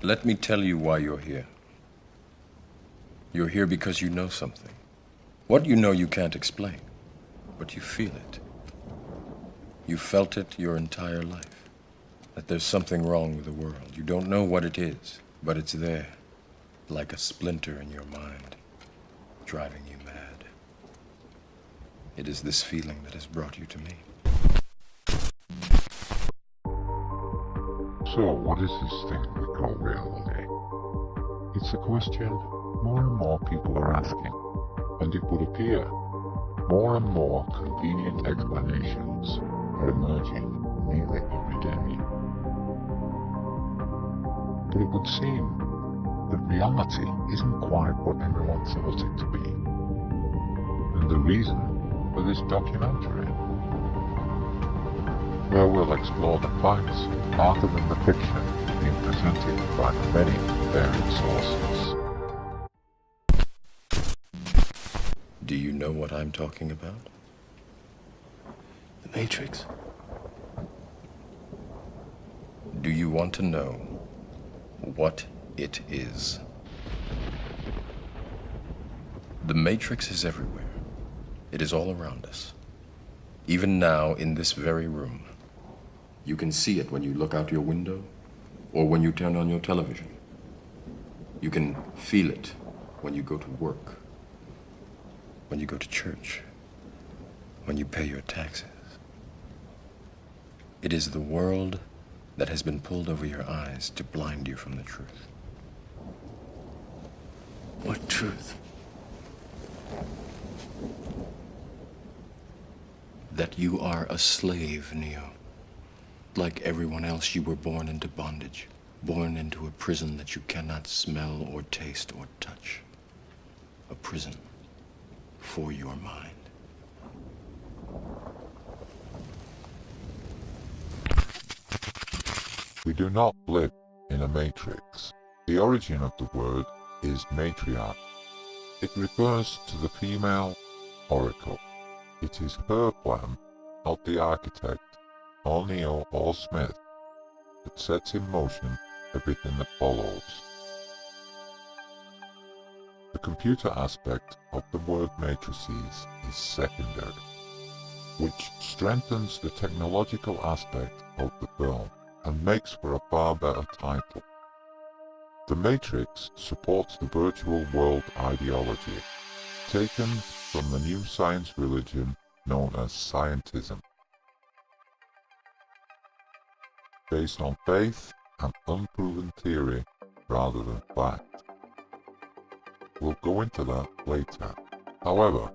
Let me tell you why you're here. You're here because you know something. What you know you can't explain, but you feel it. You felt it your entire life, that there's something wrong with the world. You don't know what it is, but it's there, like a splinter in your mind, driving you mad. It is this feeling that has brought you to me. So, what is this thing we call reality? It's a question more and more people are asking, and it would appear more and more convenient explanations are emerging nearly every day. But it would seem that reality isn't quite what everyone thought it to be. And the reason for this documentary, where we'll explore the facts rather than the fiction being presented by the many varied sources. Do you know what I'm talking about? The Matrix. Do you want to know what it is? The Matrix is everywhere. It is all around us. Even now, in this very room. You can see it when you look out your window or when you turn on your television. You can feel it when you go to work, when you go to church, when you pay your taxes. It is the world that has been pulled over your eyes to blind you from the truth. What truth? That you are a slave, Neo. Like everyone else, you were born into bondage, born into a prison that you cannot smell or taste or touch. A prison for your mind. We do not live in a matrix. The origin of the word is matriarch. It refers to the female oracle. It is her plan, not the architect, or Neo or Smith, that sets in motion everything that follows. The computer aspect of the word matrices is secondary, which strengthens the technological aspect of the film and makes for a far better title. The Matrix supports the virtual world ideology, taken from the new science religion known as scientism, based on faith and unproven theory rather than fact. We'll go into that later. However,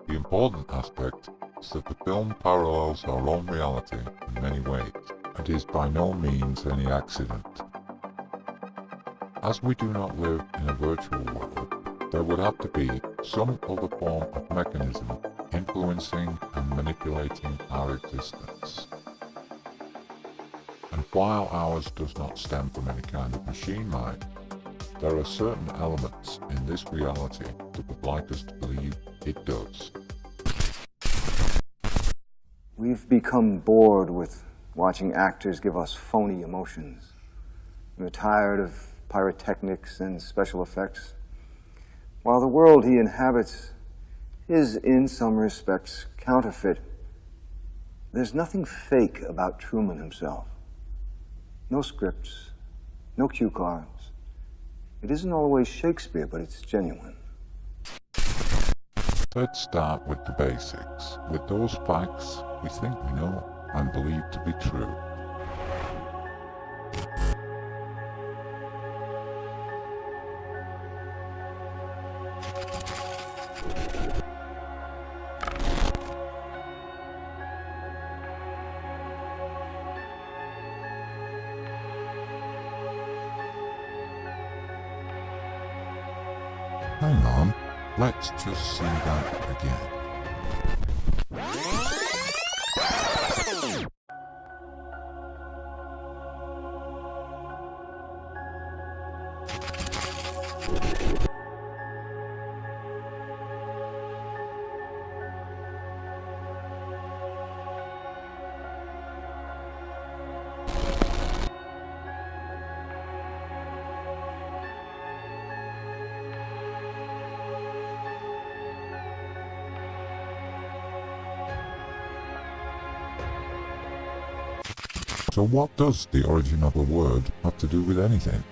the important aspect is that the film parallels our own reality in many ways, and is by no means any accident. As we do not live in a virtual world, there would have to be some other form of mechanism influencing and manipulating our existence. And while ours does not stem from any kind of machine mind, there are certain elements in this reality that would like us to believe it does. We've become bored with watching actors give us phony emotions. We're tired of pyrotechnics and special effects. While the world he inhabits is, in some respects, counterfeit, there's nothing fake about Truman himself. No scripts, no cue cards. It isn't always Shakespeare, but it's genuine. Let's start with the basics, with those facts we think we know and believe to be true. Hang on, let's just see that again. So what does the origin of a word have to do with anything?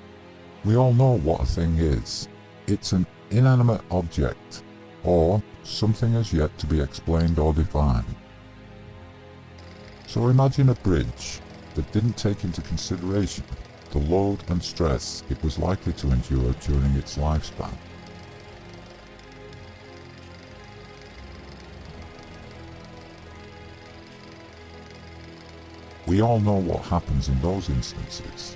We all know what a thing is. It's an inanimate object, or something as yet to be explained or defined. So imagine a bridge that didn't take into consideration the load and stress it was likely to endure during its lifespan. We all know what happens in those instances.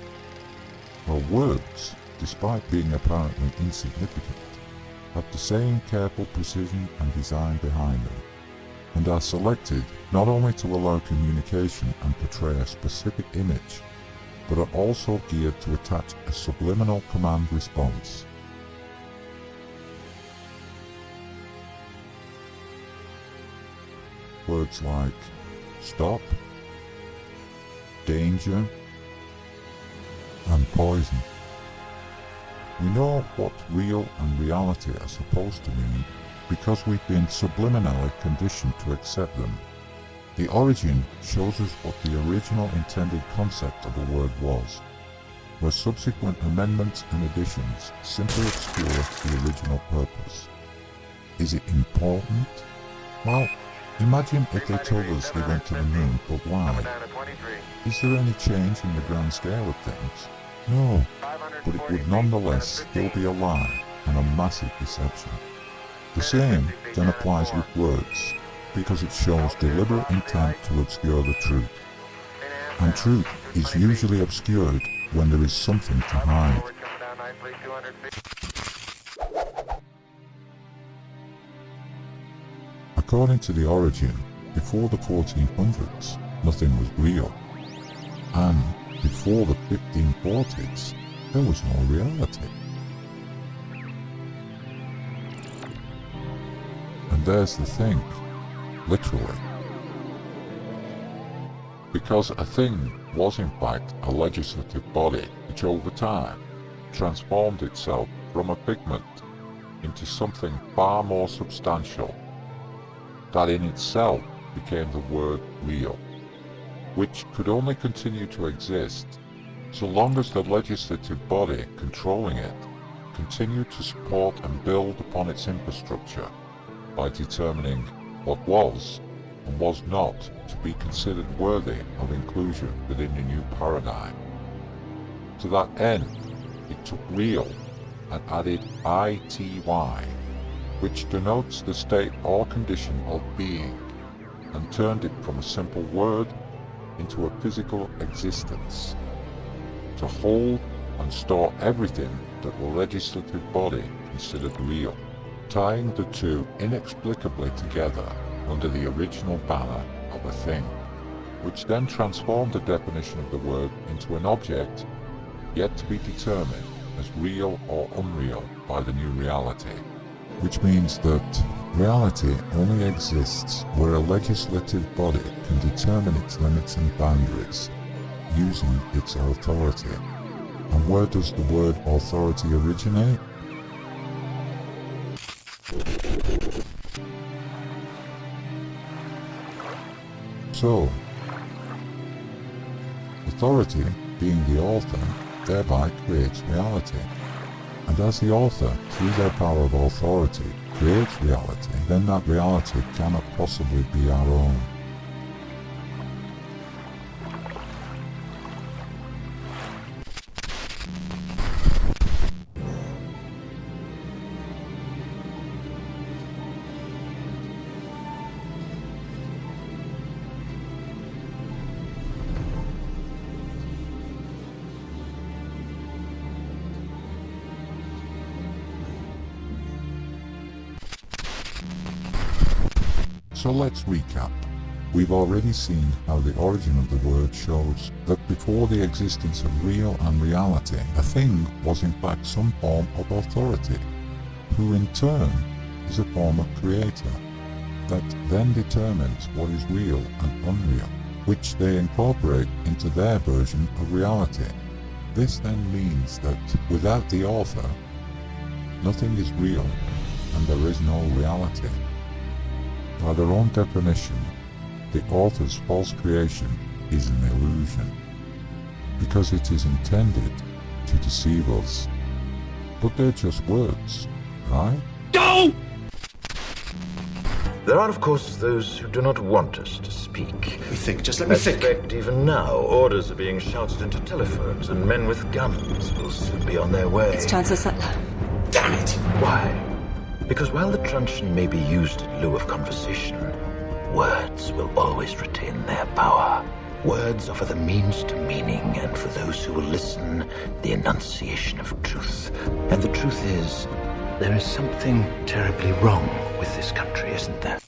Well, words, despite being apparently insignificant, have the same careful precision and design behind them, and are selected not only to allow communication and portray a specific image, but are also geared to attach a subliminal command response. Words like stop, danger, and poison. We know what real and reality are supposed to mean because we've been subliminally conditioned to accept them. The origin shows us what the original intended concept of a word was, where subsequent amendments and additions simply obscure the original purpose. Is it important? Well, imagine if they told us they went to the moon but lied. Is there any change in the grand scale of things? No, but it would nonetheless still be a lie and a massive deception. The same then applies with words, because it shows deliberate intent to obscure the truth. And truth is usually obscured when there is something to hide. According to the origin, before the 1400s, nothing was real. And before the 1540s, there was no reality. And there's the thing, literally. Because a thing was in fact a legislative body which over time transformed itself from a figment into something far more substantial, that in itself became the word real, which could only continue to exist so long as the legislative body controlling it continued to support and build upon its infrastructure by determining what was and was not to be considered worthy of inclusion within the new paradigm. To that end, it took real and added ity, which denotes the state or condition of being, and turned it from a simple word into a physical existence, to hold and store everything that the legislative body considered real, tying the two inexplicably together under the original banner of a thing, which then transformed the definition of the word into an object yet to be determined as real or unreal by the new reality. Which means that reality only exists where a legislative body can determine its limits and boundaries using its authority. And where does the word authority originate? So, authority, being the author, thereby creates reality. And as the author, through their power of authority, creates reality, then that reality cannot possibly be our own. So let's recap. We've already seen how the origin of the word shows that before the existence of real and reality, a thing was in fact some form of authority, who in turn is a form of creator, that then determines what is real and unreal, which they incorporate into their version of reality. This then means that without the author, nothing is real and there is no reality. By their own definition, the author's false creation is an illusion. because it is intended to deceive us. But they're just words, right? No! There are, of course, those who do not want us to speak. Just let me think. Expect even now, orders are being shouted into telephones, and men with guns will soon be on their way. It's Chancellor Sutler. Damn it! Why? Because while the truncheon may be used in lieu of conversation, words will always retain their power. Words offer the means to meaning, and for those who will listen, the enunciation of truth. And the truth is, there is something terribly wrong with this country, isn't there?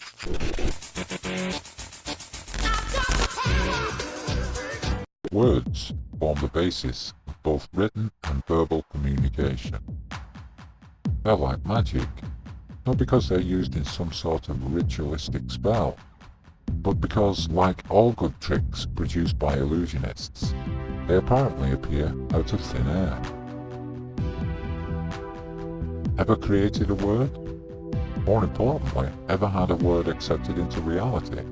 Words form the basis of both written and verbal communication. They're like magic, not because they're used in some sort of ritualistic spell, but because, like all good tricks produced by illusionists, they apparently appear out of thin air. Ever created a word? More importantly, ever had a word accepted into reality?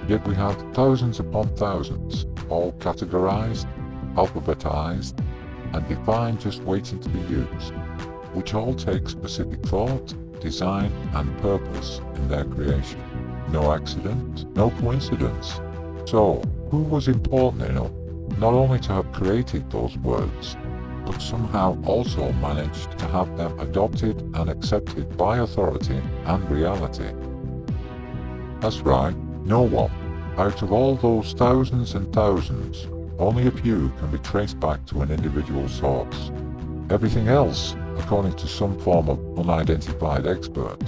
Yet we have thousands upon thousands, all categorized, alphabetized, and defined just waiting to be used, which all take specific thought, design, and purpose in their creation. No accident, no coincidence. So, who was important enough not only to have created those words, but somehow also managed to have them adopted and accepted by authority and reality? That's right, no one. Out of all those thousands and thousands, only a few can be traced back to an individual source. Everything else, according to some form of unidentified expert,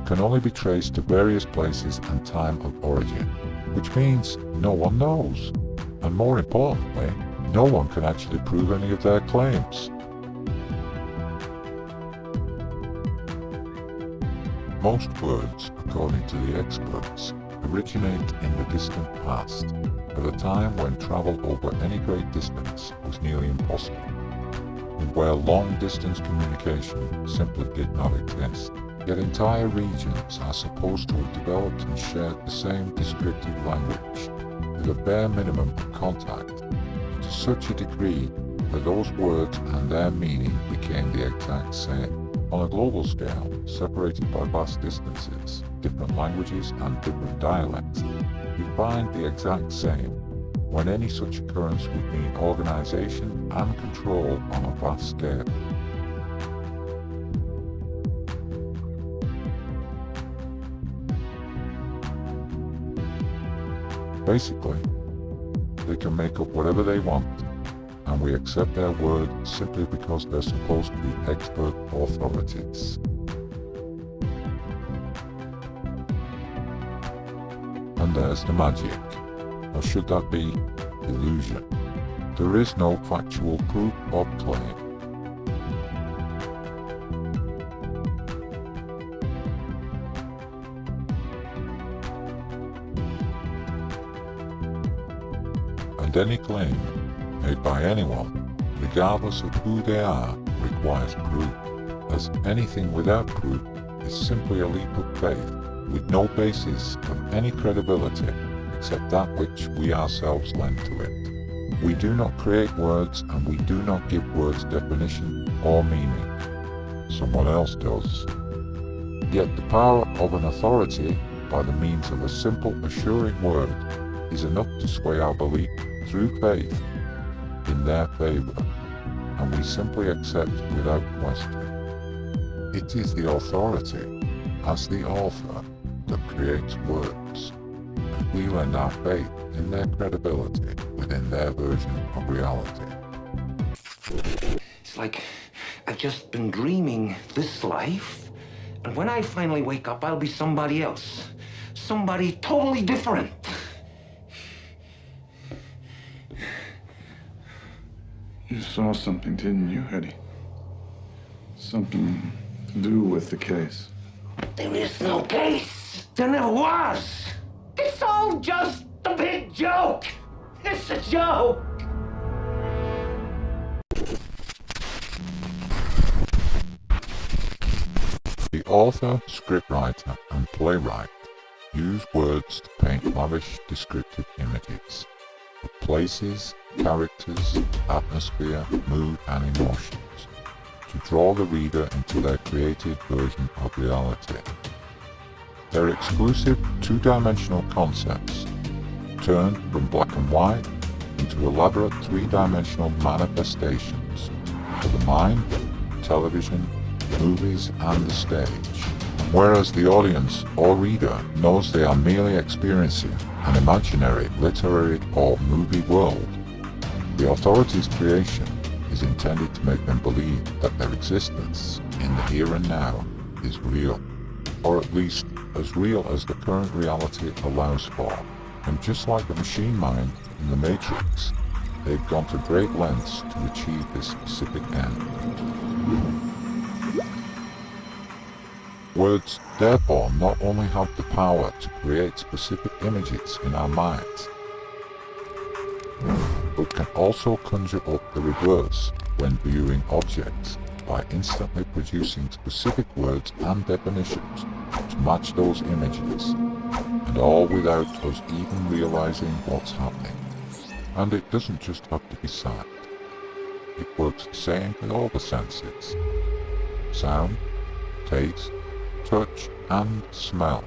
can only be traced to various places and time of origin, which means no one knows. And more importantly, no one can actually prove any of their claims. Most words, according to the experts, originate in the distant past, at a time when travel over any great distance was nearly impossible, and where long-distance communication simply did not exist. Yet entire regions are supposed to have developed and shared the same descriptive language, with a bare minimum of contact, to such a degree that those words and their meaning became the exact same. On a global scale, separated by vast distances, different languages and different dialects, we find the exact same, when any such occurrence would mean organization and control on a vast scale. Basically, they can make up whatever they want, and we accept their word simply because they're supposed to be expert authorities. And there's the magic. Or should that be illusion? There is no factual proof or claim. And any claim made by anyone, regardless of who they are, requires proof, as anything without proof is simply a leap of faith, with no basis of any credibility except that which we ourselves lend to it. We do not create words, and we do not give words definition or meaning. Someone else does. Yet the power of an authority, by the means of a simple, assuring word, is enough to sway our belief through faith in their favor, and we simply accept without question. It is the authority, as the author, that creates words, and we lend our faith in their credibility within their version of reality. It's like I've just been dreaming this life, and when I finally wake up, I'll be somebody else. Somebody totally different. You saw something, didn't you, Eddie? Something to do with the case. There is no case. There never was. It's all just a big joke. It's a joke. The author, scriptwriter, and playwright use words to paint lavish descriptive images of places, characters, atmosphere, mood, and emotions to draw the reader into their created version of reality. They're exclusive two-dimensional concepts, turned from black and white into elaborate three-dimensional manifestations for the mind, television, movies, and the stage. Whereas the audience or reader knows they are merely experiencing an imaginary literary or movie world, the authority's creation is intended to make them believe that their existence in the here and now is real, or at least as real as the current reality allows for. And just like the machine mind in the Matrix, they've gone to great lengths to achieve this specific end. Words, therefore, not only have the power to create specific images in our minds, but can also conjure up the reverse when viewing objects by instantly producing specific words and definitions to match those images, and all without us even realizing what's happening. And it doesn't just have to be sight. It works the same with all the senses: sound, taste, touch, and smell,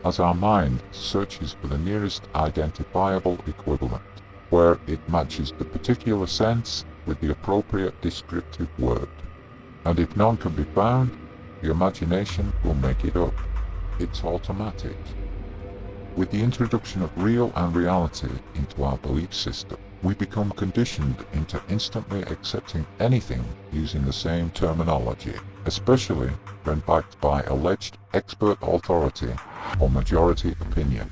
as our mind searches for the nearest identifiable equivalent, where it matches the particular sense with the appropriate descriptive word. And if none can be found, the imagination will make it up. It's automatic. With the introduction of real and reality into our belief system, we become conditioned into instantly accepting anything using the same terminology, especially when backed by alleged expert authority or majority opinion.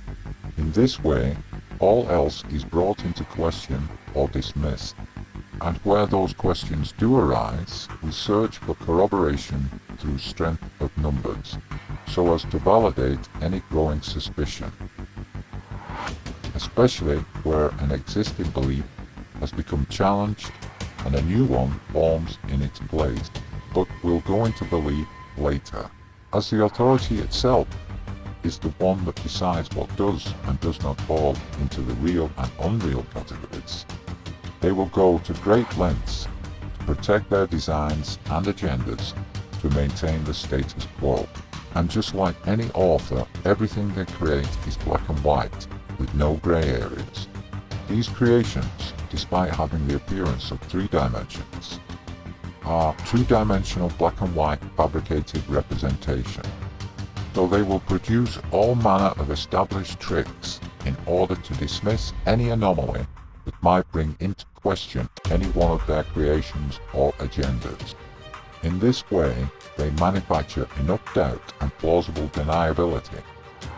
In this way, all else is brought into question or dismissed. And where those questions do arise, we search for corroboration through strength of numbers, so as to validate any growing suspicion, especially where an existing belief has become challenged and a new one forms in its place, but will go into belief later, as the authority itself is the one that decides what does and does not fall into the real and unreal categories. They will go to great lengths to protect their designs and agendas to maintain the status quo. And just like any author, everything they create is black and white, with no grey areas. These creations, despite having the appearance of 3 dimensions, are 2-dimensional black and white fabricated representation, though they will produce all manner of established tricks in order to dismiss any anomaly that might bring into question any one of their creations or agendas. In this way, they manufacture enough doubt and plausible deniability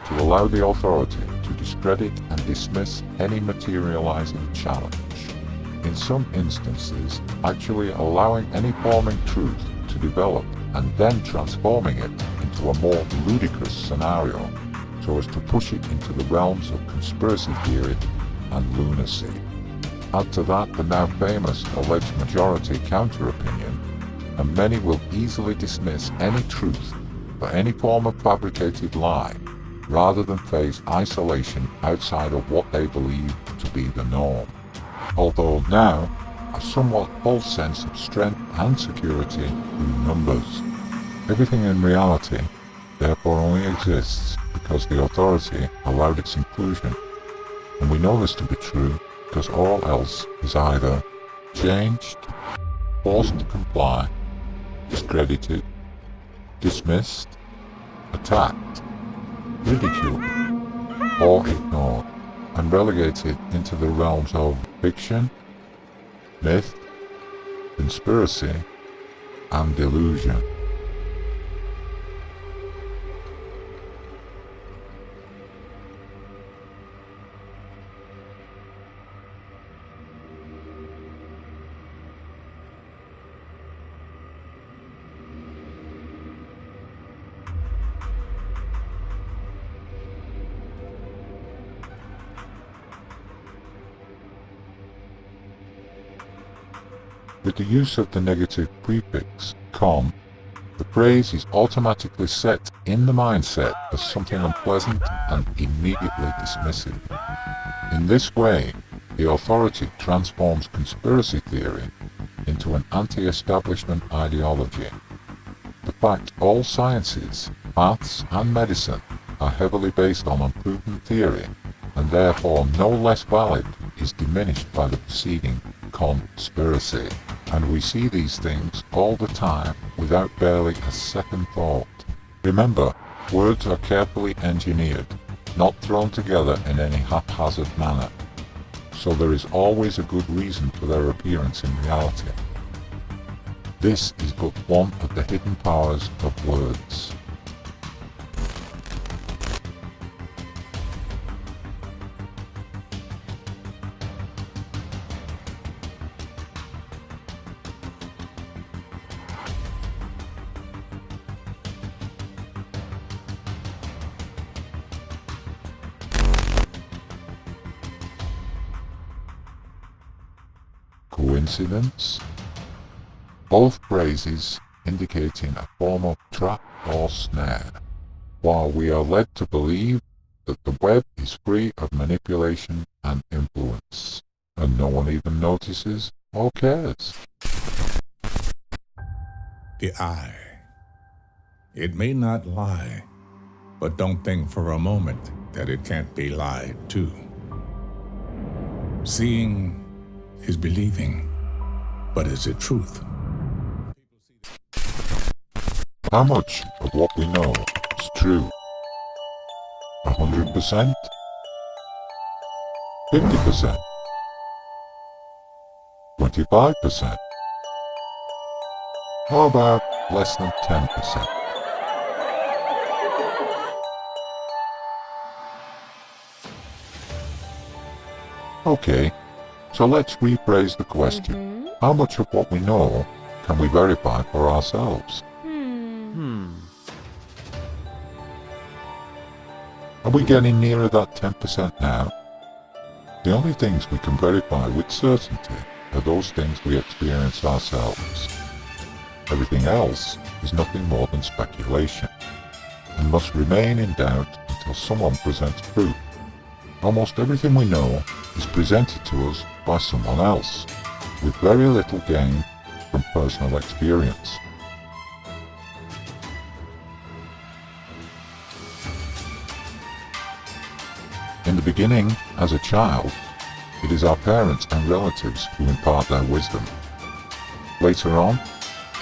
to allow the authority to discredit and dismiss any materializing challenge. In some instances, actually allowing any forming truth to develop and then transforming it into a more ludicrous scenario so as to push it into the realms of conspiracy theory and lunacy. Add to that the now famous alleged majority counter-opinion, and many will easily dismiss any truth for any form of fabricated lie, rather than face isolation outside of what they believe to be the norm. Although now, a somewhat false sense of strength and security through numbers. Everything in reality therefore only exists because the authority allowed its inclusion, and we know this to be true because all else is either changed, forced to comply, discredited, dismissed, attacked, ridiculed, or ignored, and relegated into the realms of fiction, myth, conspiracy, and delusion. With the use of the negative prefix "com", the phrase is automatically set in the mindset as something unpleasant and immediately dismissive. In this way, the authority transforms conspiracy theory into an anti-establishment ideology. The fact all sciences, maths and medicine are heavily based on unproven theory, and therefore no less valid, is diminished by the preceding conspiracy. And we see these things all the time without barely a second thought. Remember, words are carefully engineered, not thrown together in any haphazard manner. So there is always a good reason for their appearance in reality. This is but one of the hidden powers of words. Coincidence? Both phrases indicating a form of trap or snare, while we are led to believe that the web is free of manipulation and influence, and no one even notices or cares. The eye. It may not lie, but don't think for a moment that it can't be lied to. Seeing is believing, but is it truth? How much of what we know is true? 100%? 50%? 25%? How about less than 10%? Okay, so let's rephrase the question. How much of what we know can we verify for ourselves? Are we getting nearer that 10% now? The only things we can verify with certainty are those things we experience ourselves. Everything else is nothing more than speculation, and must remain in doubt until someone presents proof. Almost everything we know is presented to us by someone else, with very little gain from personal experience. In the beginning, as a child, it is our parents and relatives who impart their wisdom. Later on,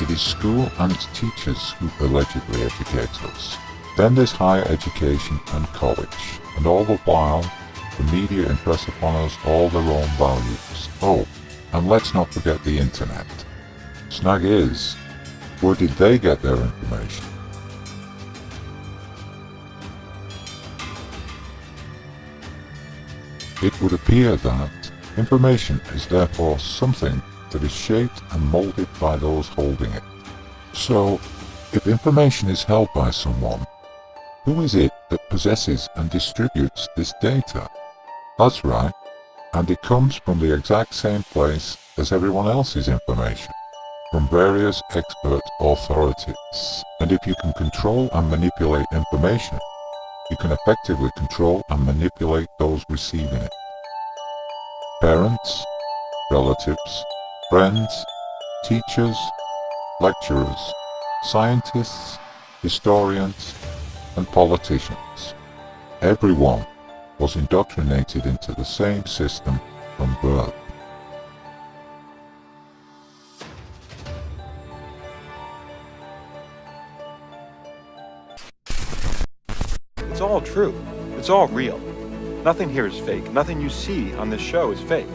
it is school and its teachers who allegedly educate us. Then there's higher education and college, and all the while, the media impress upon us all their own values. Oh, and let's not forget the internet. Snag is, where did they get their information? It would appear that information is therefore something that is shaped and molded by those holding it. So, if information is held by someone, who is it that possesses and distributes this data? That's right, and it comes from the exact same place as everyone else's information, from various expert authorities. And if you can control and manipulate information, you can effectively control and manipulate those receiving it. Parents, relatives, friends, teachers, lecturers, scientists, historians, and politicians. Everyone was indoctrinated into the same system from birth. It's all true. It's all real. Nothing here is fake. Nothing you see on this show is fake.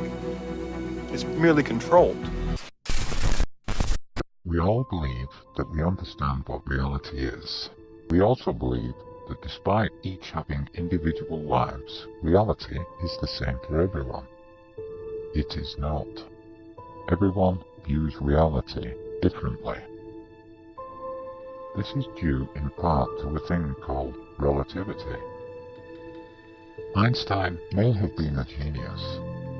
It's merely controlled. We all believe that we understand what reality is. We also believe that despite each having individual lives, reality is the same for everyone. It is not. Everyone views reality differently. This is due in part to a thing called relativity. Einstein may have been a genius,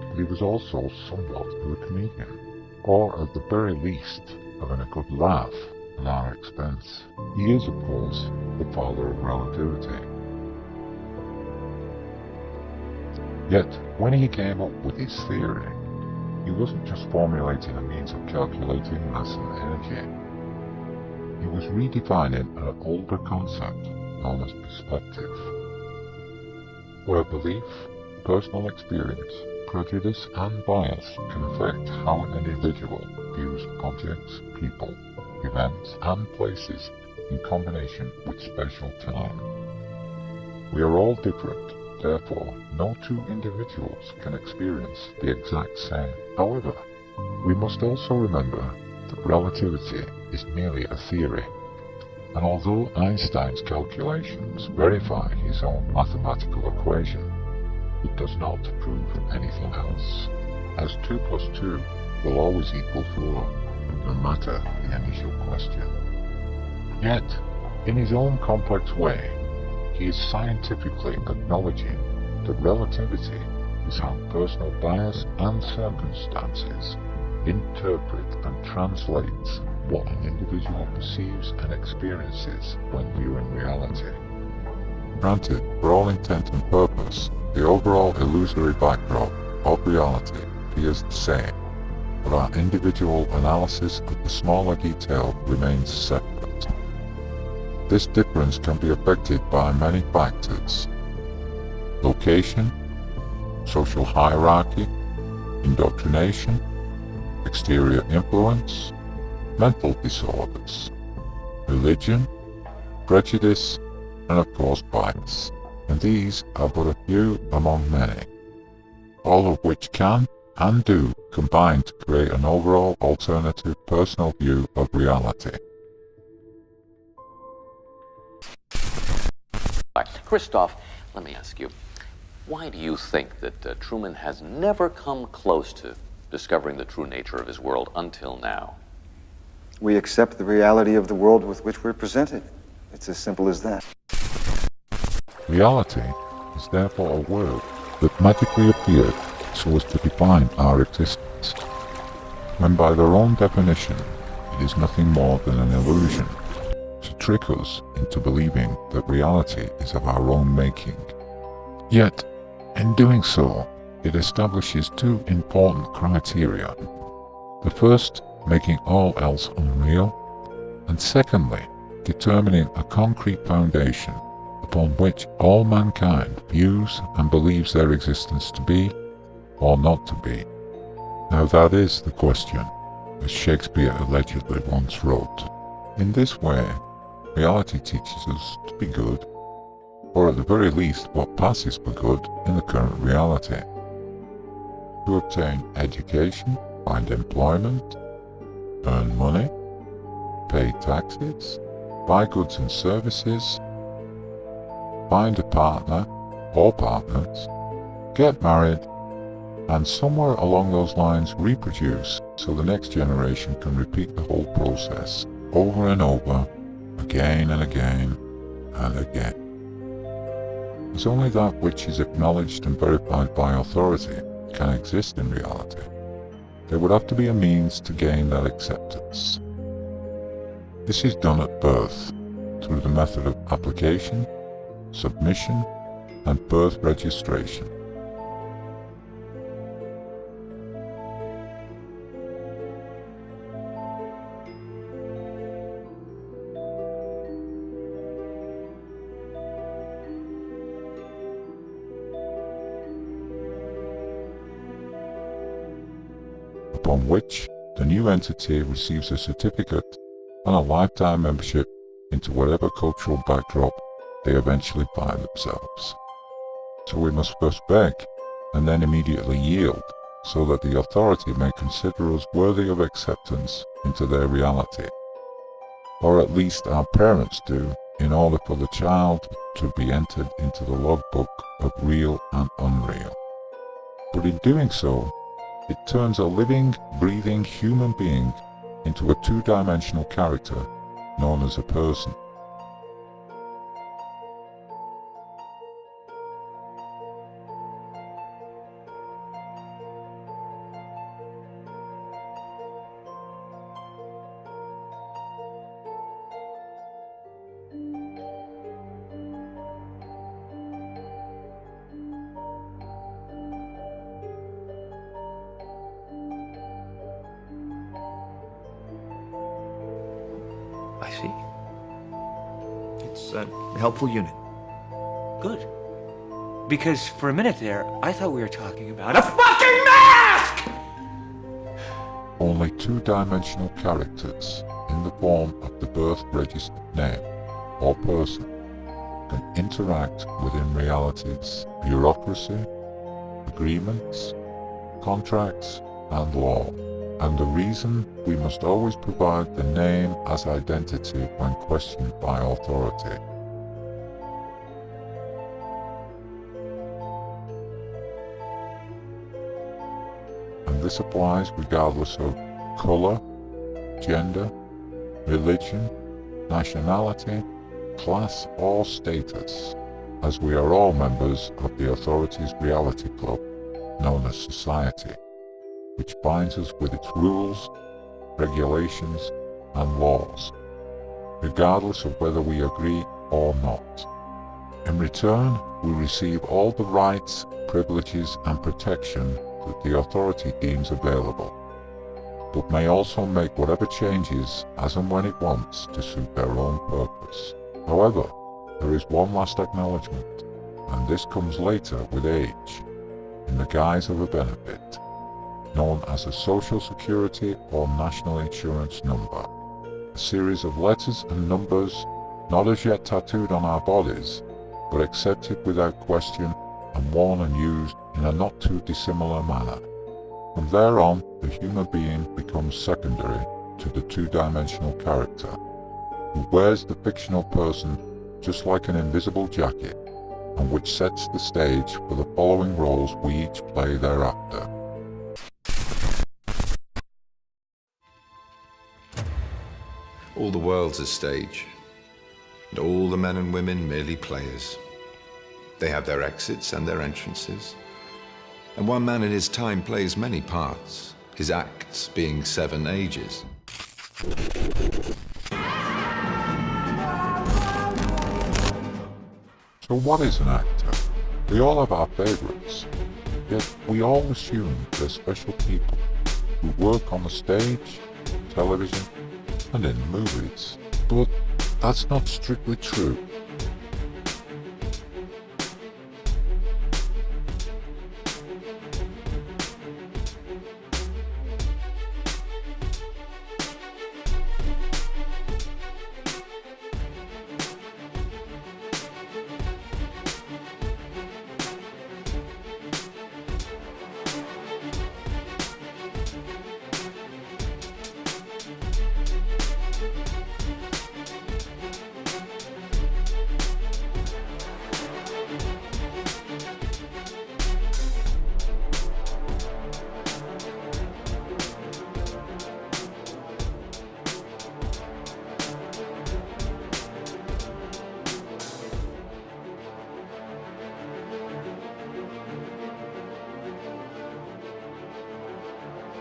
but he was also somewhat of a comedian, or at the very least having a good laugh at our expense. He is, of course, the father of relativity. Yet, when he came up with his theory, he wasn't just formulating a means of calculating mass and energy. He was redefining an older concept known as perspective, where belief, personal experience, prejudice and bias can affect how an individual views objects, people, events and places in combination with spatial time. We are all different, therefore no two individuals can experience the exact same. However, we must also remember that relativity is merely a theory, and although Einstein's calculations verify his own mathematical equation, it does not prove anything else, as 2 plus 2 will always equal 4, no matter the initial question. Yet, in his own complex way, he is scientifically acknowledging that relativity is how personal bias and circumstances interpret and translates what an individual perceives and experiences when viewing reality. Granted, for all intent and purpose, the overall illusory backdrop of reality appears the same, but our individual analysis of the smaller detail remains separate. This difference can be affected by many factors: location, social hierarchy, indoctrination, exterior influence, mental disorders, religion, prejudice, and of course bias. And these are but a few among many, all of which can and do combine to create an overall alternative personal view of reality. Christoph, let me ask you, why do you think that Truman has never come close to discovering the true nature of his world until now? We accept the reality of the world with which we're presented. It's as simple as that. Reality is therefore a word that magically appeared so as to define our existence, when by their own definition it is nothing more than an illusion to trick us into believing that reality is of our own making. Yet, in doing so, it establishes two important criteria. The first, making all else unreal, and secondly, determining a concrete foundation upon which all mankind views and believes their existence to be, or not to be. Now that is the question, as Shakespeare allegedly once wrote. In this way, reality teaches us to be good, or at the very least what passes for good in the current reality. To obtain education, find employment, earn money, pay taxes, buy goods and services, find a partner or partners, get married, and somewhere along those lines reproduce so the next generation can repeat the whole process over and over, again and again and again. As only that which is acknowledged and verified by authority can exist in reality, there would have to be a means to gain that acceptance. This is done at birth through the method of application, submission, and birth registration. Upon which the new entity receives a certificate and a lifetime membership into whatever cultural backdrop they eventually find themselves. So we must first beg, and then immediately yield, so that the authority may consider us worthy of acceptance into their reality. Or at least our parents do, in order for the child to be entered into the logbook of real and unreal. But in doing so, it turns a living, breathing human being into a two-dimensional character known as a person. see. It's a helpful unit. Good. Because for a minute there, I thought we were talking about a fucking mask! Only two-dimensional characters in the form of the birth registered name or person can interact within reality's bureaucracy, agreements, contracts, and law. And the reason we must always provide the name as identity when questioned by authority. And this applies regardless of color, gender, religion, nationality, class, or status, as we are all members of the authority's reality club, known as society, which binds us with its rules, regulations, and laws, regardless of whether we agree or not. In return, we receive all the rights, privileges, and protection that the authority deems available, but may also make whatever changes as and when it wants to suit their own purpose. However, there is one last acknowledgement, and this comes later with age, in the guise of a benefit, known as a Social Security or National Insurance number, a series of letters and numbers not as yet tattooed on our bodies, but accepted without question and worn and used in a not too dissimilar manner. From there on, the human being becomes secondary to the two-dimensional character, who wears the fictional person just like an invisible jacket, and which sets the stage for the following roles we each play thereafter. All the world's a stage, and all the men and women merely players. They have their exits and their entrances, and one man in his time plays many parts, his acts being 7 ages. So what is an actor? We all have our favorites, yet we all assume they're special people who work on the stage, television, and in movies. But that's not strictly true.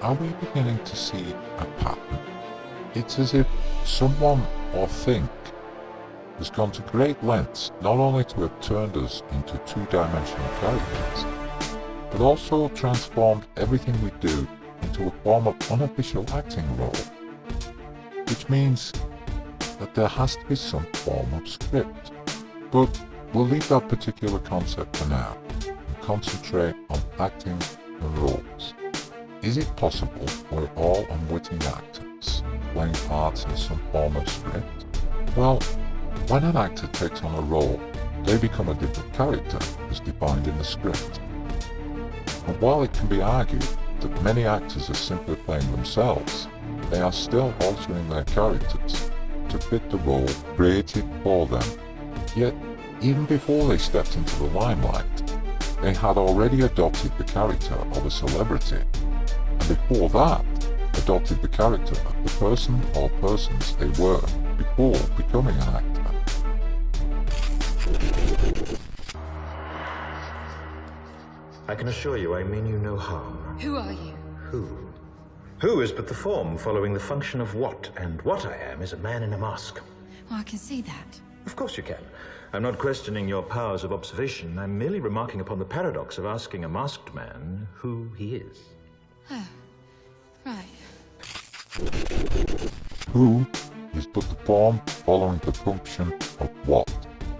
Are we beginning to see a pattern? It's as if someone or thing has gone to great lengths not only to have turned us into two-dimensional characters, but also transformed everything we do into a form of unofficial acting role. Which means that there has to be some form of script. But we'll leave that particular concept for now and concentrate on acting and roles. Is it possible we're all unwitting actors, playing parts in some form of script? Well, when an actor takes on a role, they become a different character as defined in the script. And while it can be argued that many actors are simply playing themselves, they are still altering their characters to fit the role created for them. Yet, even before they stepped into the limelight, they had already adopted the character of a celebrity. And before that, adopted the character of the person or persons they were before becoming an actor. I can assure you I mean you no harm. Who are you? Who? Who is but the form following the function of what, and what I am is a man in a mask. Well, I can see that. Of course you can. I'm not questioning your powers of observation. I'm merely remarking upon the paradox of asking a masked man who he is. Oh, right. Who is but the form following the function of what.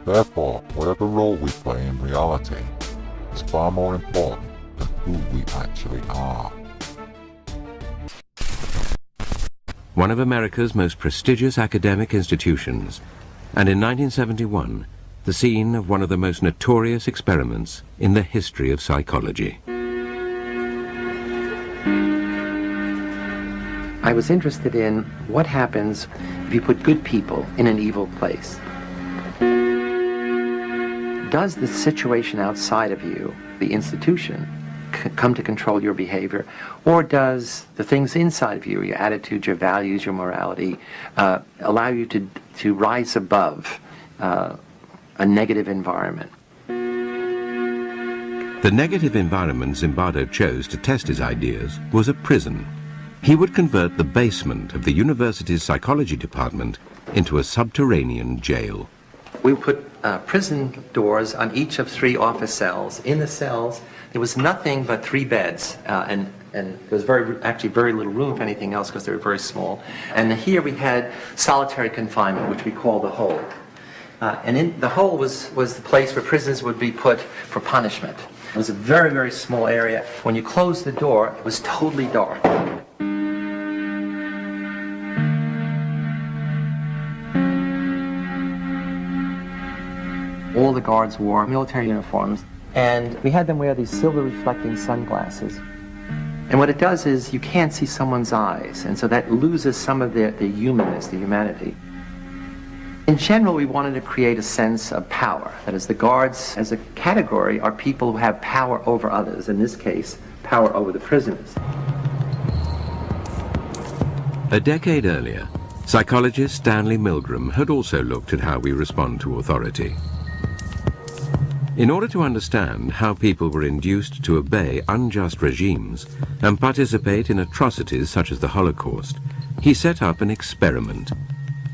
Therefore, whatever role we play in reality is far more important than who we actually are. One of America's most prestigious academic institutions, and in 1971, the scene of one of the most notorious experiments in the history of psychology. I was interested in what happens if you put good people in an evil place. Does the situation outside of you, the institution, come to control your behavior, or does the things inside of you, your attitudes, your values, your morality, allow you to rise above a negative environment? The negative environment Zimbardo chose to test his ideas was a prison. He would convert the basement of the university's psychology department into a subterranean jail. We put prison doors on each of 3 office cells. In the cells, there was nothing but 3 beds, and there was actually very little room for anything else because they were very small. And here we had solitary confinement, which we call the hole. And in the hole was the place where prisoners would be put for punishment. It was a very, very small area. When you closed the door, it was totally dark. All the guards wore military uniforms, and we had them wear these silver reflecting sunglasses. And what it does is you can't see someone's eyes, and so that loses some of the humanness, the humanity. In general, we wanted to create a sense of power. That is, the guards as a category are people who have power over others, in this case, power over the prisoners. A decade earlier, psychologist Stanley Milgram had also looked at how we respond to authority. In order to understand how people were induced to obey unjust regimes and participate in atrocities such as the Holocaust, he set up an experiment.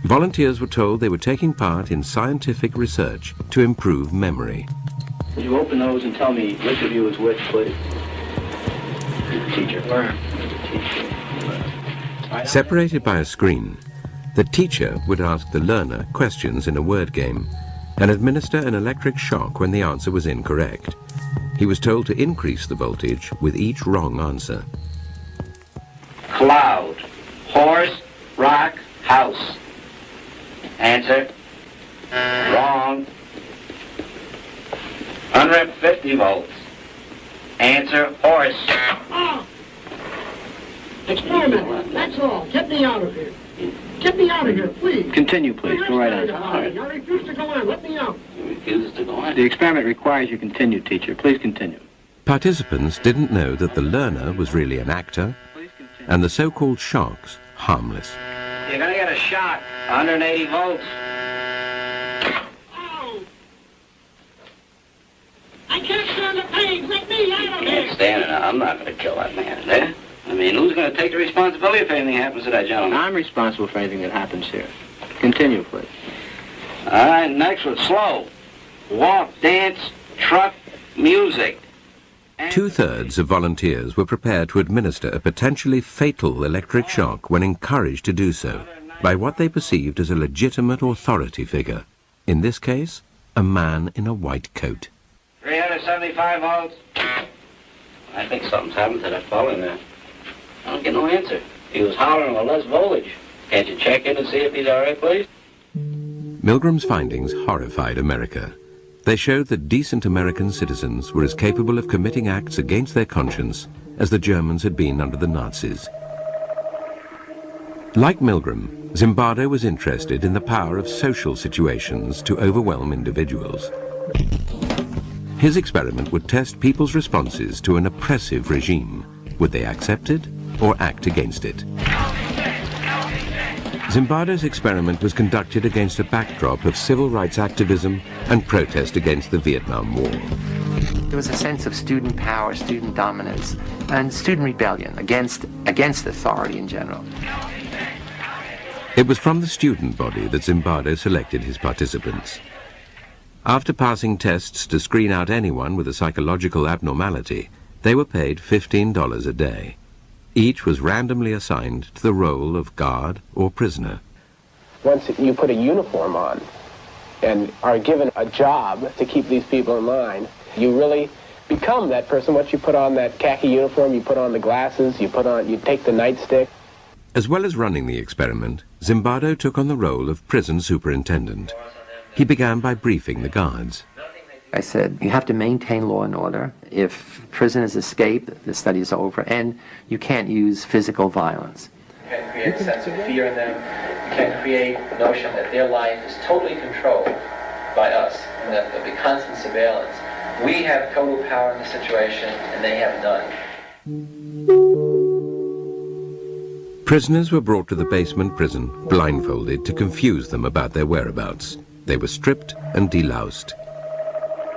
Volunteers were told they were taking part in scientific research to improve memory. Would you open those and tell me which of you is which, please? Teacher. Learn. Separated by a screen, the teacher would ask the learner questions in a word game and administer an electric shock when the answer was incorrect. He was told to increase the voltage with each wrong answer. Cloud. Horse. Rock. House. Answer. Wrong. 150 volts. Answer. Horse. Experiment. That's all. Get me out of here. Get me out of here, please. Continue, please. Go right on. I refuse to go on. Let me out. You refuse to go on? The experiment requires you continue, teacher. Please continue. Participants didn't know that the learner was really an actor and the so-called shocks harmless. You're going to get a shock. 180 volts. Oh. I can't stand the pain. Let me out of You here. can't stand it. I'm not going to kill that man, eh? I mean, who's going to take the responsibility if anything happens to that gentleman? I'm responsible for anything that happens here. Continue, please. All right, next one. Slow. Walk, dance, truck, music. 2/3 of volunteers were prepared to administer a potentially fatal electric shock when encouraged to do so by what they perceived as a legitimate authority figure. In this case, a man in a white coat. 375 volts. I think something's happened to that fellow in there. I don't get no answer. He was hollering with less voltage. Can't you check in and see if he's all right, please? Milgram's findings horrified America. They showed that decent American citizens were as capable of committing acts against their conscience as the Germans had been under the Nazis. Like Milgram, Zimbardo was interested in the power of social situations to overwhelm individuals. His experiment would test people's responses to an oppressive regime. Would they accept it or act against it? Zimbardo's experiment was conducted against a backdrop of civil rights activism and protest against the Vietnam War. There was a sense of student power, student dominance, and student rebellion against authority in general. It was from the student body that Zimbardo selected his participants. After passing tests to screen out anyone with a psychological abnormality, they were paid $15 a day. Each was randomly assigned to the role of guard or prisoner. Once you put a uniform on and are given a job to keep these people in line, you really become that person. Once you put on that khaki uniform, you put on the glasses, you take the nightstick. As well as running the experiment, Zimbardo took on the role of prison superintendent. He began by briefing the guards. I said, you have to maintain law and order. If prisoners escape, the study is over, and you can't use physical violence. You can't create a sense of fear in them. You can't create the notion that their life is totally controlled by us, and that there'll be constant surveillance. We have total power in the situation, and they have none. Prisoners were brought to the basement prison, blindfolded, to confuse them about their whereabouts. They were stripped and deloused.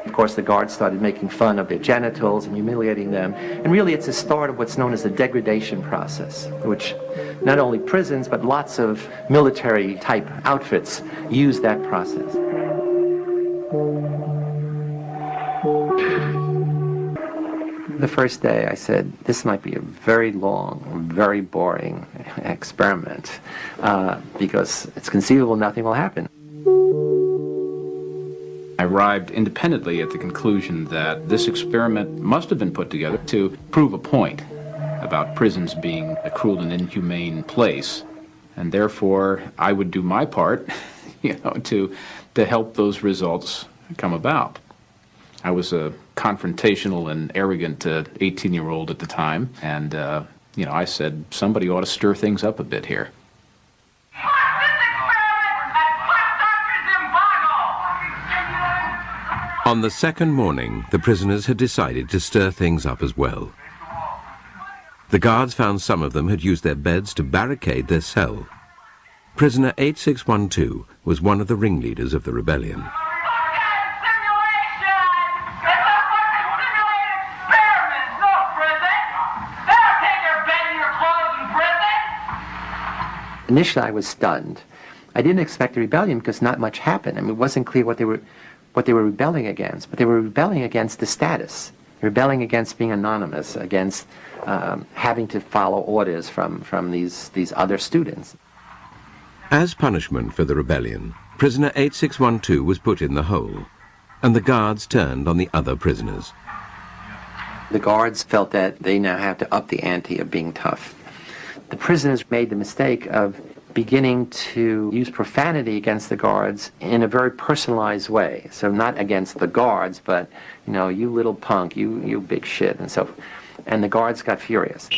Of course, the guards started making fun of their genitals and humiliating them. And really, it's the start of what's known as the degradation process, which not only prisons, but lots of military-type outfits use that process. The first day, I said, this might be a very long, very boring experiment, because it's conceivable nothing will happen. I arrived independently at the conclusion that this experiment must have been put together to prove a point about prisons being a cruel and inhumane place, and therefore I would do my part, to help those results come about. I was a confrontational and arrogant 18-year-old at the time, and I said somebody ought to stir things up a bit here. On the second morning, the prisoners had decided to stir things up as well. The guards found some of them had used their beds to barricade their cell. Prisoner 8612 was one of the ringleaders of the rebellion. Initially, I was stunned. I didn't expect a rebellion because not much happened. I mean, it wasn't clear what they were rebelling against, but they were rebelling against the status, rebelling against being anonymous, against having to follow orders from these other students. As punishment for the rebellion, prisoner 8612 was put in the hole, and the guards turned on the other prisoners. The guards felt that they now have to up the ante of being tough. The prisoners made the mistake of beginning to use profanity against the guards in a very personalized way. So not against the guards, but, you little punk, you big shit, and so forth. And the guards got furious.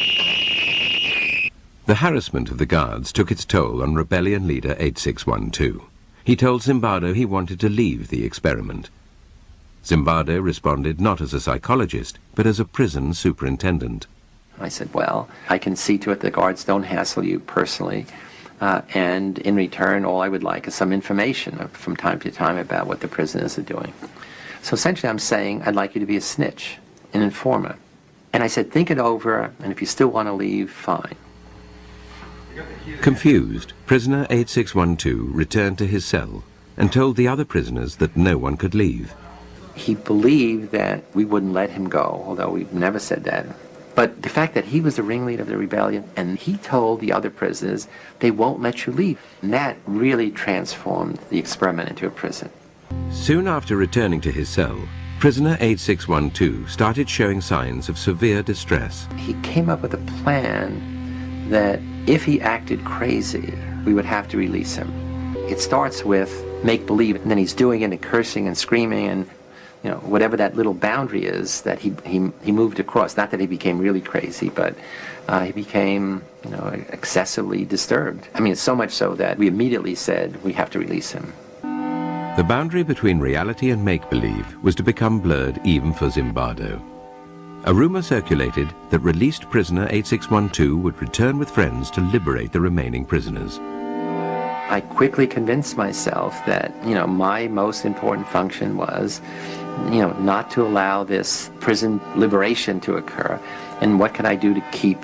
The harassment of the guards took its toll on rebellion leader 8612. He told Zimbardo he wanted to leave the experiment. Zimbardo responded not as a psychologist, but as a prison superintendent. I said, well, I can see to it the guards don't hassle you personally. And in return, all I would like is some information from time to time about what the prisoners are doing. So essentially I'm saying I'd like you to be a snitch, an informer. And I said, think it over, and if you still want to leave, fine. Confused, prisoner 8612 returned to his cell and told the other prisoners that no one could leave. He believed that we wouldn't let him go, although we've never said that. But the fact that he was the ringleader of the rebellion, and he told the other prisoners, they won't let you leave. And that really transformed the experiment into a prison. Soon after returning to his cell, prisoner 8612 started showing signs of severe distress. He came up with a plan that if he acted crazy, we would have to release him. It starts with make-believe, and then he's doing it and cursing and screaming and whatever that little boundary is that he moved across. Not that he became really crazy, but he became, excessively disturbed. I mean, so much so that we immediately said we have to release him. The boundary between reality and make-believe was to become blurred even for Zimbardo. A rumor circulated that released prisoner 8612 would return with friends to liberate the remaining prisoners. I quickly convinced myself that, my most important function was, not to allow this prison liberation to occur. And what can I do to keep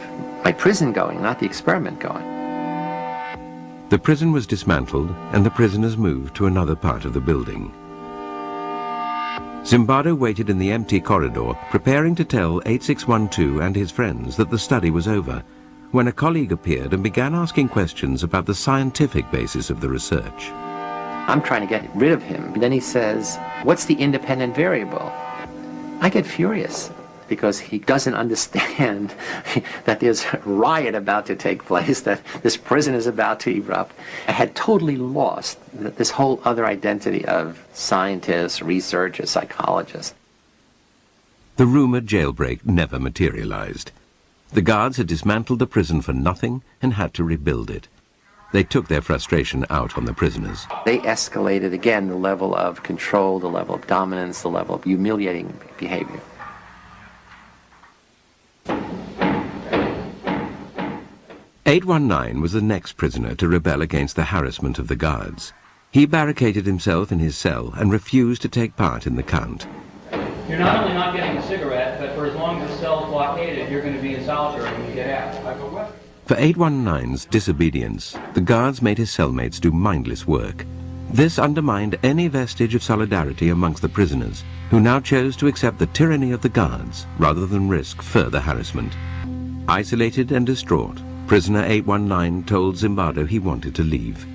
my prison going, not the experiment going? The prison was dismantled and the prisoners moved to another part of the building. Zimbardo waited in the empty corridor, preparing to tell 8612 and his friends that the study was over, when a colleague appeared and began asking questions about the scientific basis of the research. I'm trying to get rid of him. Then he says, "What's the independent variable?" I get furious because he doesn't understand that there's a riot about to take place, that this prison is about to erupt. I had totally lost this whole other identity of scientist, researcher, psychologist. The rumored jailbreak never materialized. The guards had dismantled the prison for nothing and had to rebuild it. They took their frustration out on the prisoners. They escalated again the level of control, the level of dominance, the level of humiliating behavior. "819 was the next prisoner to rebel against the harassment of the guards. He barricaded himself in his cell and refused to take part in the count. You're not only not getting a cigarette, but for as long as the cell's blockaded, you're going to be in solitary when you get out. For 819's disobedience, the guards made his cellmates do mindless work. This undermined any vestige of solidarity amongst the prisoners, who now chose to accept the tyranny of the guards rather than risk further harassment. Isolated and distraught, prisoner 819 told Zimbardo he wanted to leave.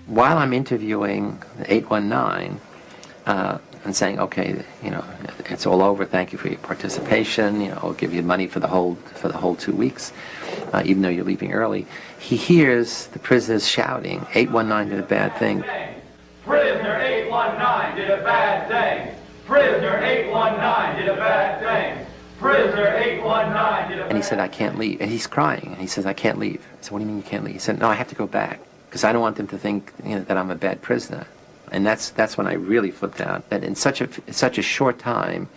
While I'm interviewing 819 and saying, "Okay, you know, it's all over. Thank you for your participation. You know, I'll give you money for the whole 2 weeks, even though you're leaving early," he hears the prisoners shouting, "819 did a bad thing. Prisoner 819 did a bad thing. Prisoner 819 did a bad thing. Prisoner 819 did a bad thing." And he said, "I can't leave." And he's crying, and he says, "I can't leave." I said, "What do you mean you can't leave?" He said, "No, I have to go back because I don't want them to think, you know, that I'm a bad prisoner." And that's when I really flipped out. That in such a short time,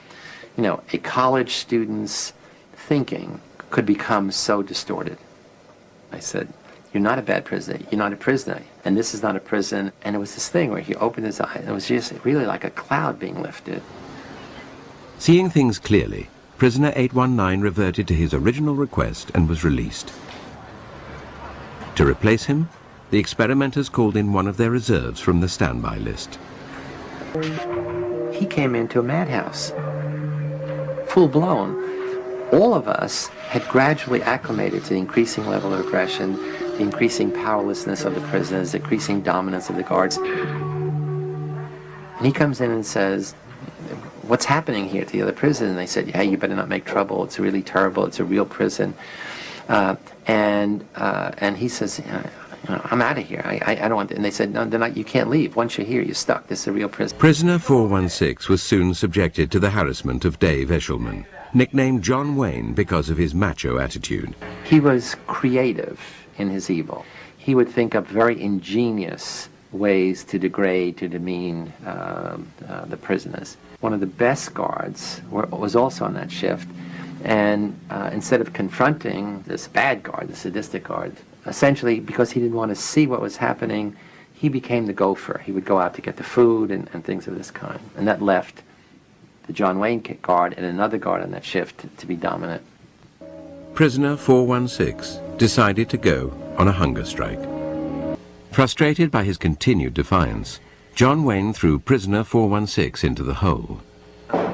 you know, a college student's thinking could become so distorted. I said, "You're not a bad prisoner. You're not a prisoner. And this is not a prison." And it was this thing where he opened his eyes. It was just really like a cloud being lifted. Seeing things clearly, prisoner 819 reverted to his original request and was released. To replace him, the experimenters called in one of their reserves from the standby list. He came into a madhouse, full-blown. All of us had gradually acclimated to the increasing level of aggression, the increasing powerlessness of the prisoners, the increasing dominance of the guards. And he comes in and says, "What's happening here to the other prisoners?" And they said, "Hey, you better not make trouble. It's really terrible. It's a real prison." And he says, "I'm out of here. I don't want to." And they said, "No, you can't leave. Once you're here, you're stuck. This is a real prison." Prisoner 416 was soon subjected to the harassment of Dave Eshelman, nicknamed John Wayne because of his macho attitude. He was creative in his evil. He would think up very ingenious ways to degrade, to demean the prisoners. One of the best guards was also on that shift, and instead of confronting this bad guard, the sadistic guard, essentially because he didn't want to see what was happening, he became the gopher. He would go out to get the food and things of this kind, and that left the John Wayne guard and another guard on that shift to be dominant. Prisoner 416 decided to go on a hunger strike. Frustrated by his continued defiance, John Wayne threw prisoner 416 into the hole.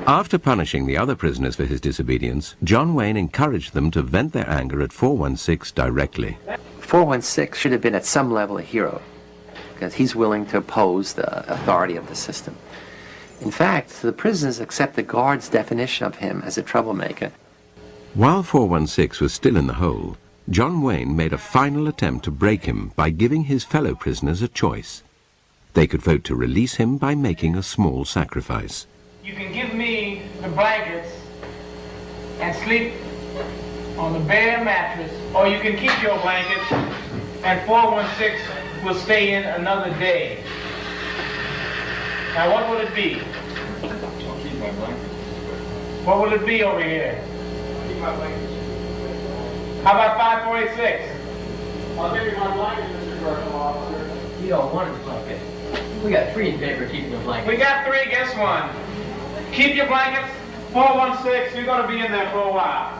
After punishing the other prisoners for his disobedience, John Wayne encouraged them to vent their anger at 416 directly. 416 should have been at some level a hero, because he's willing to oppose the authority of the system. In fact, the prisoners accept the guard's definition of him as a troublemaker. While 416 was still in the hole, John Wayne made a final attempt to break him by giving his fellow prisoners a choice. They could vote to release him by making a small sacrifice. You can give me the blankets and sleep on the bare mattress, or you can keep your blankets and 416 will stay in another day. Now what will it be? I'll keep my blankets. What will it be over here? I'll keep my blankets. How about 5486? I'll give you my blankets, Mr. Correctional Officer. You don't want his blanket. We got 3 in favor of keeping the blanket. We got 3, guess 1. Keep your blankets. 416, you're going to be in there for a while.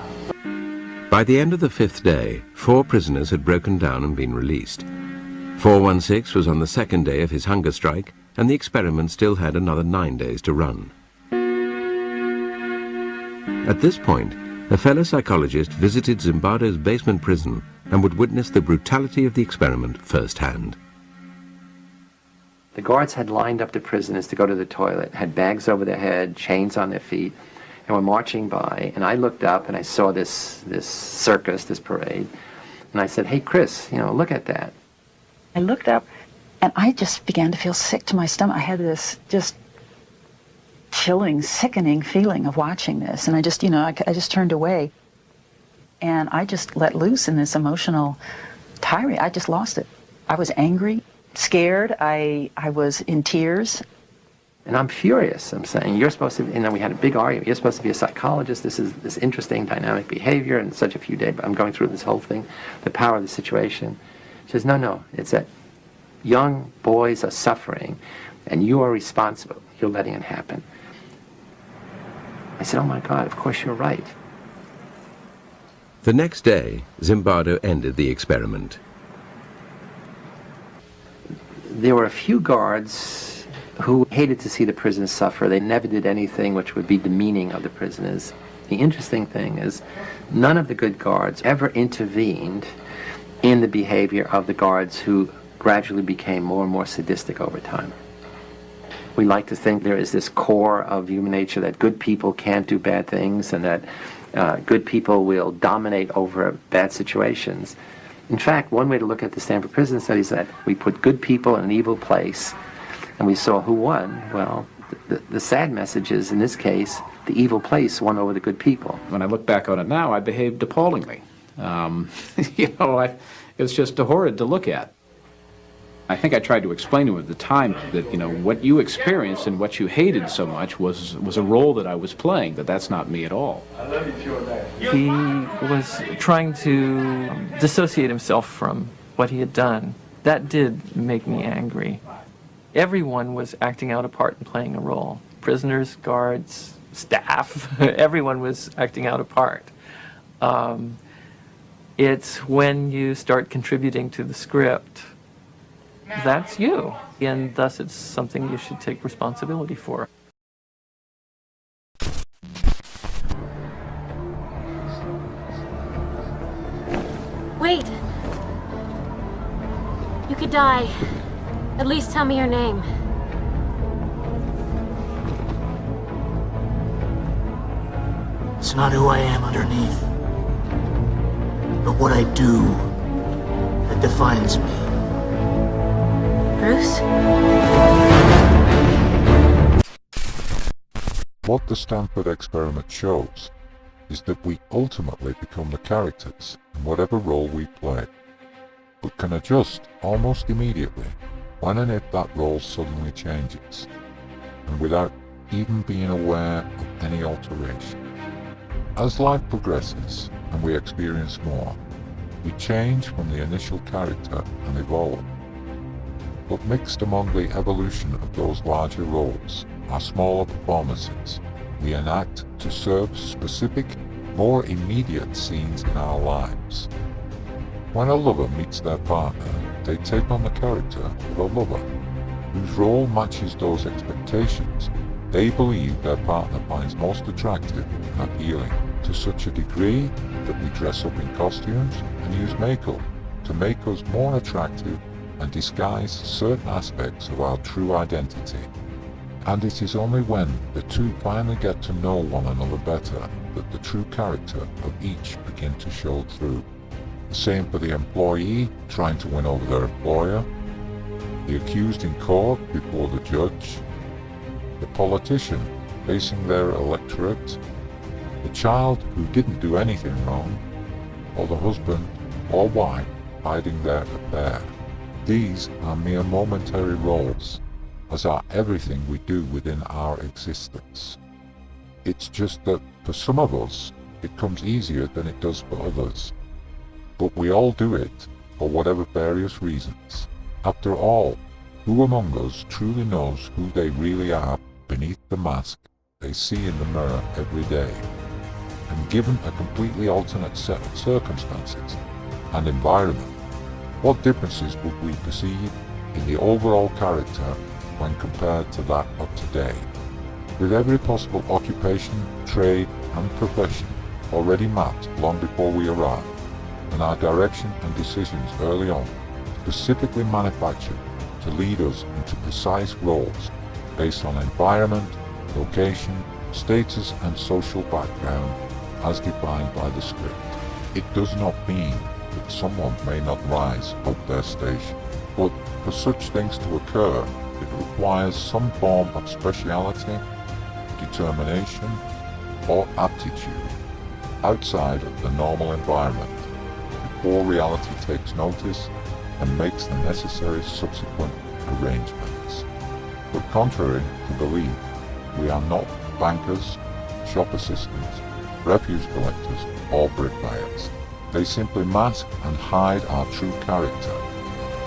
By the end of the 5th day, 4 prisoners had broken down and been released. 416 was on the 2nd day of his hunger strike, and the experiment still had another 9 days to run. At this point, a fellow psychologist visited Zimbardo's basement prison and would witness the brutality of the experiment firsthand. The guards had lined up the prisoners to go to the toilet, had bags over their head, chains on their feet, and were marching by. And I looked up and I saw this circus, this parade, and I said, "Hey, Chris, you know, look at that." I looked up and I just began to feel sick to my stomach. I had this just chilling, sickening feeling of watching this. And I just, you know, I just turned away. And I just let loose in this emotional tirade. I just lost it. I was angry, scared. I was in tears. And I'm furious. I'm saying, you're supposed to, and then we had a big argument. You're supposed to be a psychologist. This is this interesting dynamic behavior in such a few days. But I'm going through this whole thing, the power of the situation. She says, no, it's that young boys are suffering and you are responsible. You're letting it happen. I said, oh my God, of course you're right. The next day, Zimbardo ended the experiment. There were a few guards who hated to see the prisoners suffer. They never did anything which would be demeaning of the prisoners. The interesting thing is none of the good guards ever intervened in the behavior of the guards who gradually became more and more sadistic over time. We like to think there is this core of human nature that good people can't do bad things and that good people will dominate over bad situations. In fact, one way to look at the Stanford prison study is that we put good people in an evil place and we saw who won. Well, the sad message is, in this case, the evil place won over the good people. When I look back on it now, I behaved appallingly. You know, it was just horrid to look at. I think I tried to explain to him at the time that, you know, what you experienced and what you hated so much was a role that I was playing, that's not me at all. He was trying to dissociate himself from what he had done. That did make me angry. Everyone was acting out a part and playing a role. Prisoners, guards, staff, everyone was acting out a part. It's when you start contributing to the script, that's you, and thus it's something you should take responsibility for. Wait! You could die. At least tell me your name. It's not who I am underneath, but what I do that defines me. Bruce? What the Stanford experiment shows is that we ultimately become the characters in whatever role we play, but can adjust almost immediately when and if that role suddenly changes, and without even being aware of any alteration. As life progresses and we experience more, we change from the initial character and evolve. But mixed among the evolution of those larger roles are smaller performances we enact to serve specific, more immediate scenes in our lives. When a lover meets their partner, they take on the character of a lover, whose role matches those expectations they believe their partner finds most attractive and appealing, to such a degree that we dress up in costumes and use makeup to make us more attractive and disguise certain aspects of our true identity. And it is only when the two finally get to know one another better that the true character of each begin to show through. The same for the employee trying to win over their employer, the accused in court before the judge, the politician facing their electorate, the child who didn't do anything wrong, or the husband or wife hiding their affair. These are mere momentary roles, as are everything we do within our existence. It's just that for some of us, it comes easier than it does for others. But we all do it, for whatever various reasons. After all, who among us truly knows who they really are beneath the mask they see in the mirror every day? And given a completely alternate set of circumstances and environment, what differences would we perceive in the overall character when compared to that of today? With every possible occupation, trade, and profession already mapped long before we arrive, and our direction and decisions early on, specifically manufactured to lead us into precise roles based on environment, location, status and social background as defined by the script. It does not mean that someone may not rise up their station, but for such things to occur, it requires some form of speciality, determination, or aptitude outside of the normal environment before reality takes notice and makes the necessary subsequent arrangements. But contrary to belief, we are not bankers, shop assistants, refuse collectors, or bricklayers. They simply mask and hide our true character,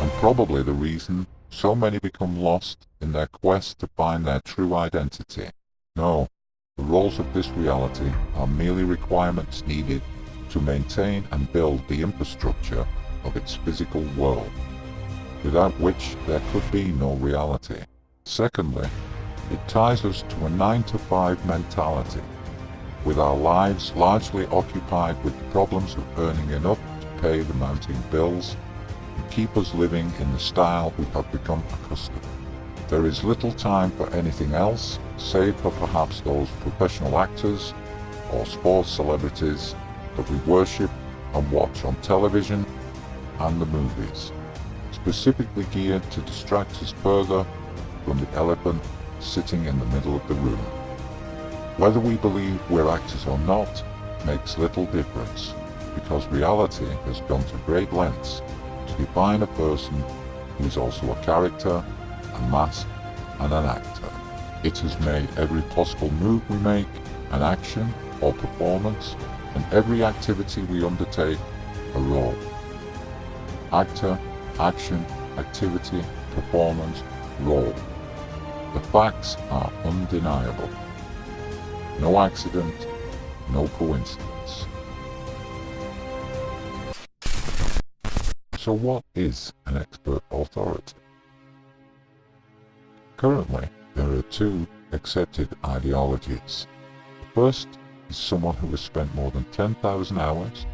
and probably the reason so many become lost in their quest to find their true identity. No, the roles of this reality are merely requirements needed to maintain and build the infrastructure of its physical world, without which there could be no reality. Secondly, it ties us to a 9-to-5 mentality, with our lives largely occupied with the problems of earning enough to pay the mounting bills and keep us living in the style we have become accustomed. There is little time for anything else, save for perhaps those professional actors or sports celebrities that we worship and watch on television and the movies, specifically geared to distract us further from the elephant sitting in the middle of the room. Whether we believe we're actors or not makes little difference, because reality has gone to great lengths to define a person who is also a character, a mask, and an actor. It has made every possible move we make an action or performance, and every activity we undertake a role. Actor, action, activity, performance, role. The facts are undeniable. No accident, no coincidence. So what is an expert authority? Currently, there are two accepted ideologies. The first is someone who has spent more than 10,000 hours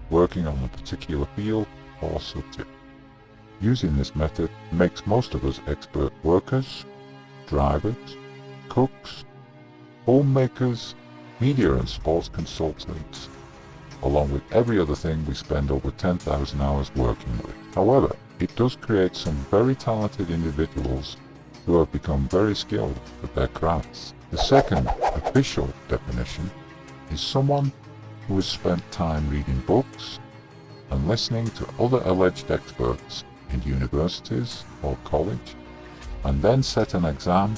working on a particular field or subject. Using this method makes most of us expert workers, drivers, cooks, homemakers, media and sports consultants, along with every other thing we spend over 10,000 hours working with. However, it does create some very talented individuals who have become very skilled at their crafts. The second official definition is someone who has spent time reading books and listening to other alleged experts in universities or college, and then set an exam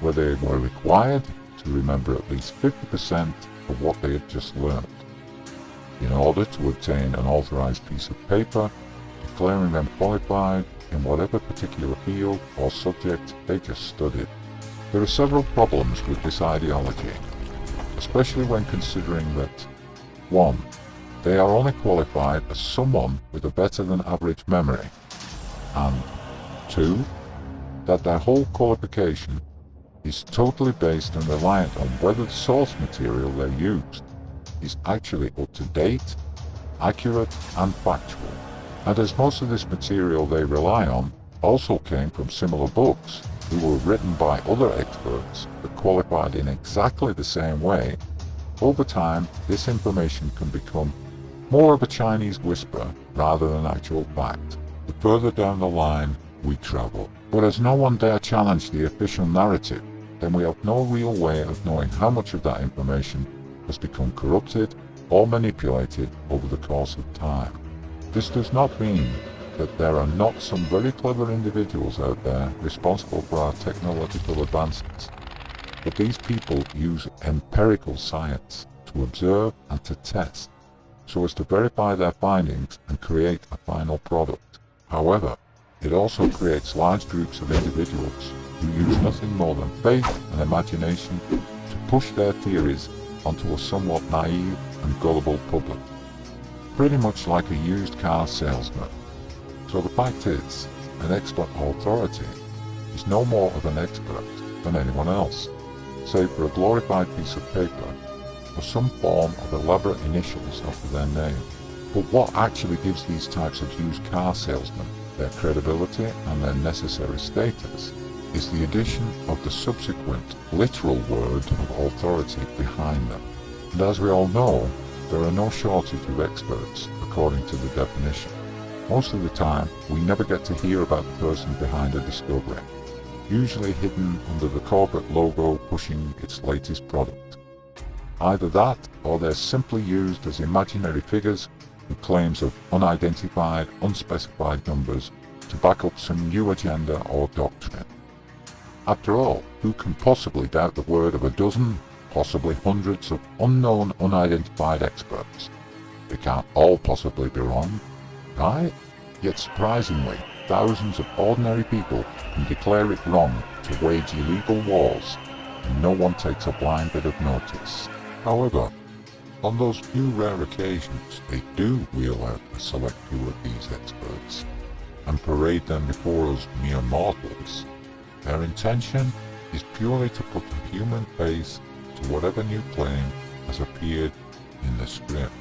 where they were required to remember at least 50% of what they had just learned, in order to obtain an authorized piece of paper declaring them qualified in whatever particular field or subject they just studied. There are several problems with this ideology, especially when considering that 1. They are only qualified as someone with a better than average memory, and 2. That their whole qualification is totally based and reliant on whether the source material they used is actually up to date, accurate, and factual. And as most of this material they rely on also came from similar books who were written by other experts that qualified in exactly the same way, over time this information can become more of a Chinese whisper rather than actual fact, the further down the line we travel. But as no one dare challenge the official narrative, then we have no real way of knowing how much of that information has become corrupted or manipulated over the course of time. This does not mean that there are not some very clever individuals out there responsible for our technological advances, but these people use empirical science to observe and to test, so as to verify their findings and create a final product. However, it also creates large groups of individuals who use nothing more than faith and imagination to push their theories onto a somewhat naive and gullible public, pretty much like a used car salesman. So the fact is, an expert authority is no more of an expert than anyone else, save for a glorified piece of paper or some form of elaborate initials after their name. But what actually gives these types of used car salesmen their credibility and their necessary status is the addition of the subsequent literal word of authority behind them. And as we all know, there are no shortage of experts according to the definition. Most of the time, we never get to hear about the person behind a discovery, usually hidden under the corporate logo pushing its latest product. Either that, or they're simply used as imaginary figures with claims of unidentified, unspecified numbers to back up some new agenda or doctrine. After all, who can possibly doubt the word of a dozen, possibly hundreds of unknown, unidentified experts? They can't all possibly be wrong, right? Yet surprisingly, thousands of ordinary people can declare it wrong to wage illegal wars, and no one takes a blind bit of notice. However, on those few rare occasions, they do wheel out a select few of these experts and parade them before us mere mortals. Their intention is purely to put a human face to whatever new claim has appeared in the script.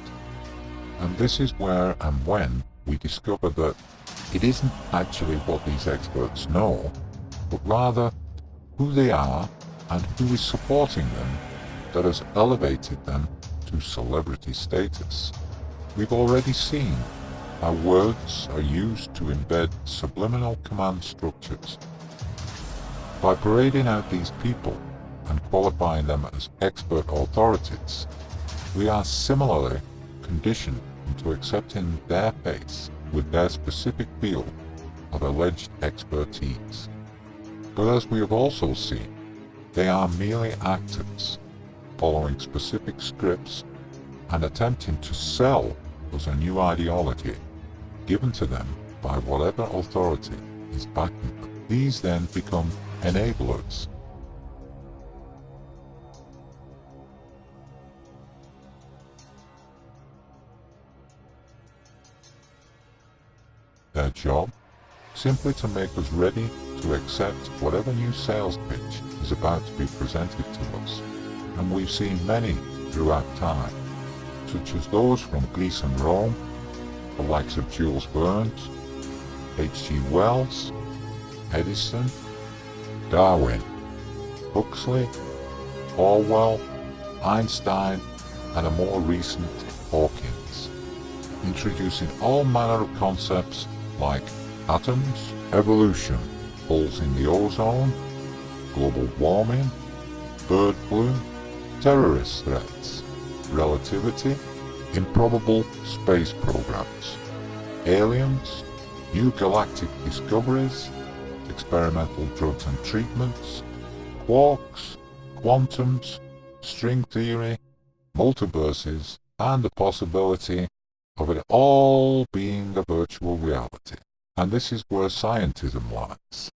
And this is where and when we discover that it isn't actually what these experts know, but rather who they are and who is supporting them that has elevated them to celebrity status. We've already seen how words are used to embed subliminal command structures. By parading out these people and qualifying them as expert authorities, we are similarly conditioned into accepting their face with their specific field of alleged expertise. But as we have also seen, they are merely actors, following specific scripts and attempting to sell us a new ideology given to them by whatever authority is backing them. These then become enablers. Their job? Simply to make us ready to accept whatever new sales pitch is about to be presented to us. And we've seen many throughout time, such as those from Greece and Rome, the likes of Jules Verne, H.G. Wells, Edison, Darwin, Huxley, Orwell, Einstein, and a more recent Hawkins, introducing all manner of concepts like atoms, evolution, holes in the ozone, global warming, bird flu, terrorist threats, relativity, improbable space programs, aliens, new galactic discoveries, experimental drugs and treatments, quarks, quantums, string theory, multiverses, and the possibility of it all being a virtual reality. And this is where scientism lies.